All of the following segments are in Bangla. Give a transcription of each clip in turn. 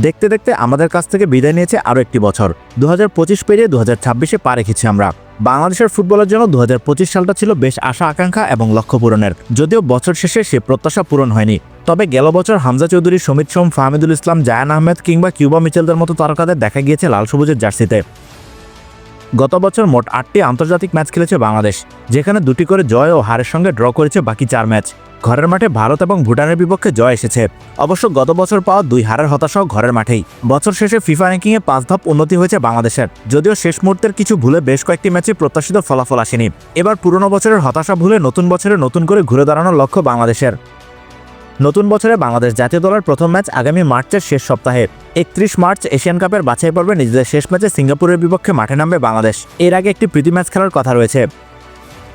দেখতে দেখতে আমাদের কাছ থেকে বিদায় নিয়েছে আরও একটি বছর। 2025 পেরিয়ে 2026-এ পা রেখেছি আমরা। বাংলাদেশের ফুটবলের জন্য 2025 সালটা ছিল বেশ আশা আকাঙ্ক্ষা এবং লক্ষ্য পূরণের, যদিও বছর শেষে সে প্রত্যাশা পূরণ হয়নি। তবে গেল বছর হামজা চৌধুরী, সমিত সোম, ফাহমিদুল ইসলাম, জায়ান আহমেদ কিংবা কিউবা মিচেলদের মতো তারকাদের দেখা গিয়েছে লাল সবুজের জার্সিতে। গত বছর মোট 8টি আন্তর্জাতিক ম্যাচ খেলেছে বাংলাদেশ, যেখানে 2টি করে জয় ও হারের সঙ্গে ড্র করেছে বাকি 4 ম্যাচ। ঘরের মাঠে ভারত এবং ভুটানের বিপক্ষে জয় এসেছে। অবশ্য গত বছর পাওয়া 2 হারের হতাশাও ঘরের মাঠেই। বছর শেষে ফিফা র্যাঙ্কিংয়ে 5 ধাপ উন্নতি হয়েছে বাংলাদেশের, যদিও শেষ মুহূর্তের কিছু ভুলে বেশ কয়েকটি ম্যাচে প্রত্যাশিত ফলাফল আসেনি। এবার পুরনো বছরের হতাশা ভুলে নতুন বছরে নতুন করে ঘুরে দাঁড়ানোর লক্ষ্য বাংলাদেশের। নতুন বছরে বাংলাদেশ জাতীয় দলের প্রথম ম্যাচ আগামী মার্চের শেষ সপ্তাহে। 31 মার্চ এশিয়ান কাপের বাছাই পর্বে নিজেদের শেষ ম্যাচে সিঙ্গাপুরের বিপক্ষে মাঠে নামবে বাংলাদেশ। এর আগে একটি প্রীতি ম্যাচ খেলার কথা রয়েছে।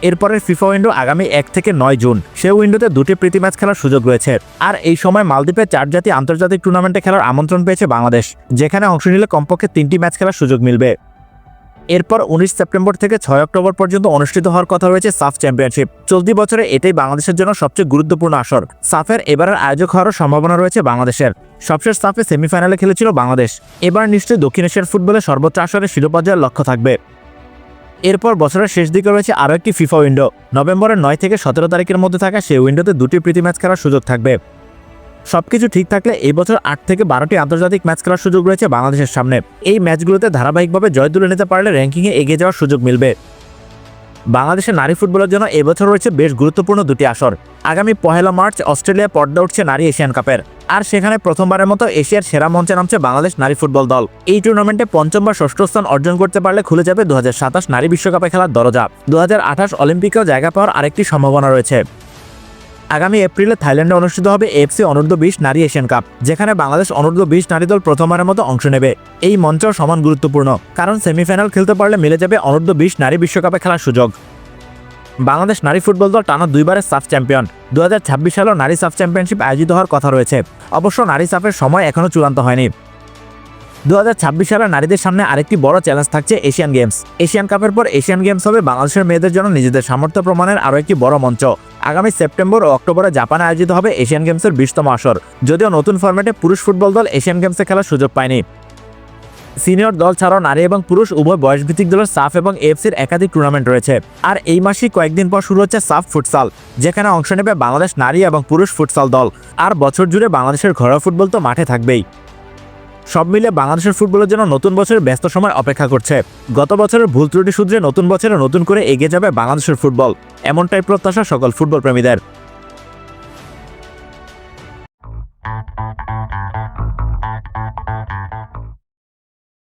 এরপরের ফিফা উইন্ডো আগামী 1 থেকে 9 জুন। সে উইন্ডোতে 2টি প্রীতি ম্যাচ খেলার সুযোগ রয়েছে। আর এই সময় মালদ্বীপে 4 জাতি আন্তর্জাতিক টুর্নামেন্টে খেলার আমন্ত্রণ পেয়েছে বাংলাদেশ, যেখানে অংশ নিলে কমপক্ষে 3টি ম্যাচ খেলার সুযোগ মিলবে। এরপর 19 সেপ্টেম্বর থেকে 6 অক্টোবর পর্যন্ত অনুষ্ঠিত হওয়ার কথা রয়েছে সাফ চ্যাম্পিয়নশিপ। চলতি বছরে এটাই বাংলাদেশের জন্য সবচেয়ে গুরুত্বপূর্ণ আসর। সাফের এবারের আয়োজক হওয়ারও সম্ভাবনা রয়েছে বাংলাদেশের। সবশেষ সাফে সেমিফাইনালে খেলেছিল বাংলাদেশ। এবার নিশ্চয়ই দক্ষিণ এশিয়ার ফুটবলে সর্বোচ্চ আসরে শিরোপা জয়ের লক্ষ্য থাকবে। এরপর বছরের শেষ দিকে রয়েছে আরও একটি ফিফা উইন্ডো। নভেম্বরের 9 থেকে 17 তারিখের মধ্যে থাকা সেই উইন্ডোতে 2টি প্রীতি ম্যাচ খেলার সুযোগ থাকবে। সবকিছু ঠিক থাকলে এই বছর 8 থেকে 12টি আন্তর্জাতিক ম্যাচ খেলার সুযোগ রয়েছে বাংলাদেশের সামনে। এই ম্যাচগুলোতে ধারাবাহিকভাবে জয় তুলে নিতে পারলে র্যাঙ্কিংয়ে এগিয়ে যাওয়ার সুযোগ মিলবে। বাংলাদেশের নারী ফুটবলের জন্য এবছর রয়েছে বেশ গুরুত্বপূর্ণ 2টি আসর। আগামী 1 মার্চ অস্ট্রেলিয়ায় পর্দা উঠছে নারী এশিয়ান কাপের, আর সেখানে প্রথমবারের মতো এশিয়ার সেরা মঞ্চে নামছে বাংলাদেশ নারী ফুটবল দল। এই টুর্নামেন্টে 5ম বা 6ষ্ঠ স্থান অর্জন করতে পারলে খুলে যাবে 2027 নারী বিশ্বকাপে খেলার দরজা। 2028 অলিম্পিকেও জায়গা পাওয়ার আরেকটি সম্ভাবনা রয়েছে। আগামী এপ্রিলে থাইল্যান্ডে অনুষ্ঠিত হবে এএফসি অনূর্ধ্ব-20 নারী এশিয়ান কাপ, যেখানে বাংলাদেশ অনূর্ধ্ব-20 নারী দল প্রথমবারের মতো অংশ নেবে। এই মঞ্চও সমান গুরুত্বপূর্ণ, কারণ সেমিফাইনাল খেলতে পারলে মিলে যাবে অনূর্ধ্ব-20 নারী বিশ্বকাপে খেলার সুযোগ। বাংলাদেশ নারী ফুটবল দল টানা 2বারের সাফ চ্যাম্পিয়ন। 2026 সালেও নারী সাফ চ্যাম্পিয়নশিপ আয়োজিত হওয়ার কথা রয়েছে। অবশ্য নারী সাফের সময় এখনও চূড়ান্ত হয়নি। 2026 সালে নারীদের সামনে আরেকটি বড় চ্যালেঞ্জ থাকছে এশিয়ান গেমস। এশিয়ান কাপের পর এশিয়ান গেমস হবে বাংলাদেশের মেয়েদের জন্য নিজেদের সামর্থ্য প্রমাণের আরও একটি বড় মঞ্চ। আগামী সেপ্টেম্বর ও অক্টোবরে জাপানে আয়োজিত হবে এশিয়ান গেমসের 20তম আসর, যদিও নতুন ফরম্যাটে পুরুষ ফুটবল দল এশিয়ান গেমসে খেলার সুযোগ পায়নি। সিনিয়র দল ছাড়াও নারী এবং পুরুষ উভয় বয়সভিত্তিক দলের সাফ এবং এএফসির একাধিক টুর্নামেন্ট রয়েছে। আর এই মাসেই কয়েকদিন পর শুরু হচ্ছে সাফ ফুটসাল, যেখানে অংশ নেবে বাংলাদেশ নারী এবং পুরুষ ফুটসাল দল। আর বছর জুড়ে বাংলাদেশের ঘরোয়া ফুটবল তো মাঠে থাকবেই। সব মিলে বাংলাদেশের ফুটবলের জন্য নতুন বছরের ব্যস্ত সময় অপেক্ষা করছে। গত বছরের ভুল ত্রুটি শুধরে নতুন বছরে নতুন করে এগিয়ে যাবে বাংলাদেশের ফুটবল, এমনটাই প্রত্যাশা সকল ফুটবল প্রেমীদের।